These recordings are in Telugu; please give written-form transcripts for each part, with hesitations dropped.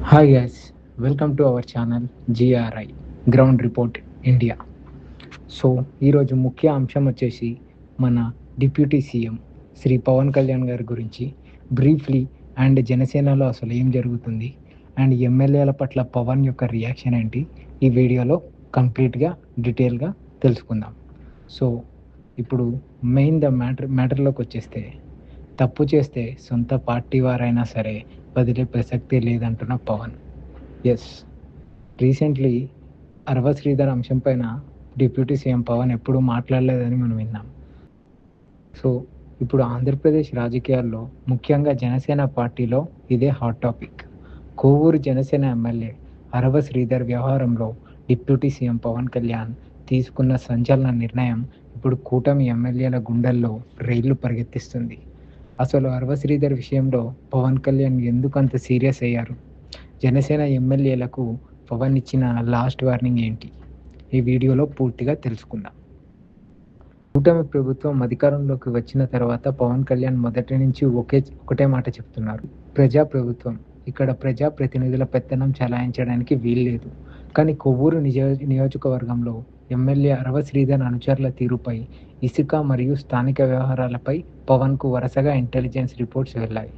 Hi guys, welcome to our channel GRI ground report India. So ఈరోజు ముఖ్య అంశం వచ్చేసి మన డిప్యూటీ సీఎం శ్రీ పవన్ కళ్యాణ్ గారి గురించి బ్రీఫ్లీ అండ్ జనసేనలో అసలు ఏం జరుగుతుంది అండ్ ఎమ్మెల్యేల పట్ల పవన్ యొక్క రియాక్షన్ ఏంటి ఈ వీడియోలో కంప్లీట్గా డీటెయిల్గా తెలుసుకుందాం. సో ఇప్పుడు మెయిన్ మ్యాటర్లోకి వచ్చేస్తే, తప్పు చేస్తే సొంత పార్టీ వారైనా సరే వదిలే ప్రసక్తే లేదంటున్న పవన్. ఎస్, రీసెంట్లీ అరవ శ్రీధర్ అంశం పైన డిప్యూటీ సీఎం పవన్ ఎప్పుడూ మాట్లాడలేదని మనం విన్నాం. సో ఇప్పుడు ఆంధ్రప్రదేశ్ రాజకీయాల్లో ముఖ్యంగా జనసేన పార్టీలో ఇదే hot topic. Kovur Janasena MLA Arava Sridhar వ్యవహారంలో డిప్యూటీ సీఎం పవన్ కళ్యాణ్ తీసుకున్న సంచలన నిర్ణయం ఇప్పుడు కూటమి ఎమ్మెల్యేల గుండెల్లో రైళ్లు పరిగెత్తిస్తుంది. అసలు అరవ శ్రీధర్ విషయంలో పవన్ కళ్యాణ్ ఎందుకు అంత సీరియస్ అయ్యారు? జనసేన ఎమ్మెల్యేలకు పవన్ ఇచ్చిన లాస్ట్ వార్నింగ్ ఏంటి? ఈ వీడియోలో పూర్తిగా తెలుసుకుందాం. కూటమి ప్రభుత్వం అధికారంలోకి వచ్చిన తర్వాత పవన్ కళ్యాణ్ మొదటి నుంచి ఒకటే మాట చెప్తున్నారు: ప్రజాప్రభుత్వం, ఇక్కడ ప్రజాప్రతినిధుల పెత్తనం చలాయించడానికి వీల్లేదు. కానీ కొవ్వూరు నియోజకవర్గంలో ఎమ్మెల్యే అరవ శ్రీధర్ అనుచరుల తీరుపై, ఇసుక మరియు స్థానిక వ్యవహారాలపై పవన్కు వరుసగా ఇంటెలిజెన్స్ రిపోర్ట్స్ వెళ్ళాయి.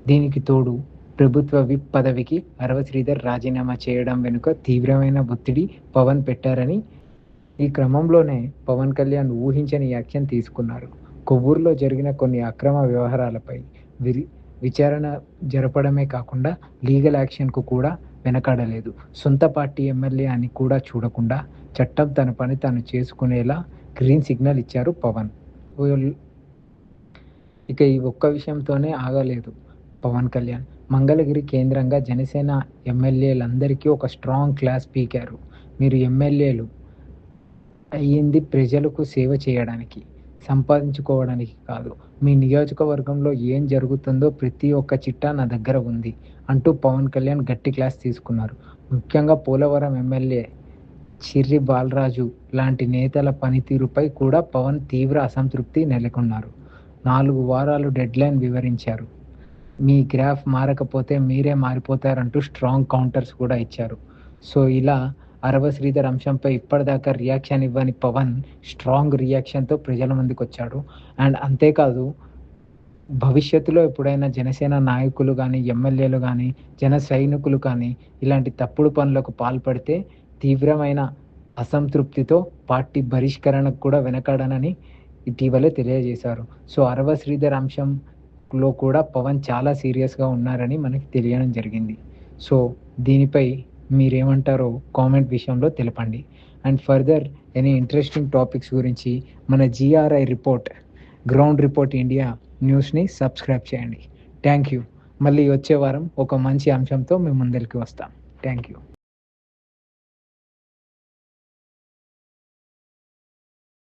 దీనికి తోడు ప్రభుత్వ విప్ పదవికి అరవ శ్రీధర్ రాజీనామా చేయడం వెనుక తీవ్రమైన ఒత్తిడి పవన్ పెట్టారని, ఈ క్రమంలోనే పవన్ కళ్యాణ్ ఊహించని యాక్షన్ తీసుకున్నారు. కొవ్వూరులో జరిగిన కొన్ని అక్రమ వ్యవహారాలపై విచారణ జరపడమే కాకుండా లీగల్ యాక్షన్కు కూడా వెనకాడలేదు. సొంత పార్టీ ఎమ్మెల్యే అని కూడా చూడకుండా చట్టం తన పని తాను చేసుకునేలా గ్రీన్ సిగ్నల్ ఇచ్చారు పవన్. ఇక ఈ ఒక్క విషయంతోనే ఆగలేదు పవన్ కళ్యాణ్. మంగళగిరి కేంద్రంగా జనసేన ఎమ్మెల్యేలందరికీ ఒక స్ట్రాంగ్ క్లాస్ పీకారు. మీరు ఎమ్మెల్యేలు అయ్యింది ప్రజలకు సేవ చేయడానికి, సంపాదించుకోవడానికి కాదు. మీ నియోజకవర్గంలో ఏం జరుగుతుందో ప్రతి ఒక్క చిట్టా నా దగ్గర ఉంది అంటూ పవన్ కళ్యాణ్ గట్టి క్లాస్ తీసుకున్నారు. ముఖ్యంగా పోలవరం ఎమ్మెల్యే చిర్రి బాలరాజు లాంటి నేతల పనితీరుపై కూడా పవన్ తీవ్ర అసంతృప్తి నెలకొన్నారు. 4 వారాలు డెడ్లైన్ వివరించారు. మీ గ్రాఫ్ మారకపోతే మీరే మారిపోతారంటూ స్ట్రాంగ్ కౌంటర్స్ కూడా ఇచ్చారు. సో ఇలా అరవ శ్రీధర్ అంశంపై ఇప్పటిదాకా రియాక్షన్ ఇవ్వని పవన్ స్ట్రాంగ్ రియాక్షన్తో ప్రజల ముందుకు వచ్చాడు. అండ్ అంతేకాదు, భవిష్యత్తులో ఎప్పుడైనా జనసేన నాయకులు కానీ, ఎమ్మెల్యేలు కానీ, జన సైనికులు కానీ ఇలాంటి తప్పుడు పనులకు పాల్పడితే తీవ్రమైన అసంతృప్తితో పార్టీ బహిష్కరణకు కూడా వెనకాడనని ఇటీవలే తెలియజేశారు. సో అరవ శ్రీధర్ అంశంలో కూడా పవన్ చాలా సీరియస్గా ఉన్నారని మనకి తెలియడం జరిగింది. సో దీనిపై మీరేమంటారో కామెంట్ విషయంలో తెలపండి. And further any interesting topics గురించి మన GRI report ground report India న్యూస్ని సబ్స్క్రైబ్ చేయండి. Thank you. మళ్ళీ వచ్చే వారం ఒక మంచి అంశంతో మేము ముందరికి వస్తాం. Thank you.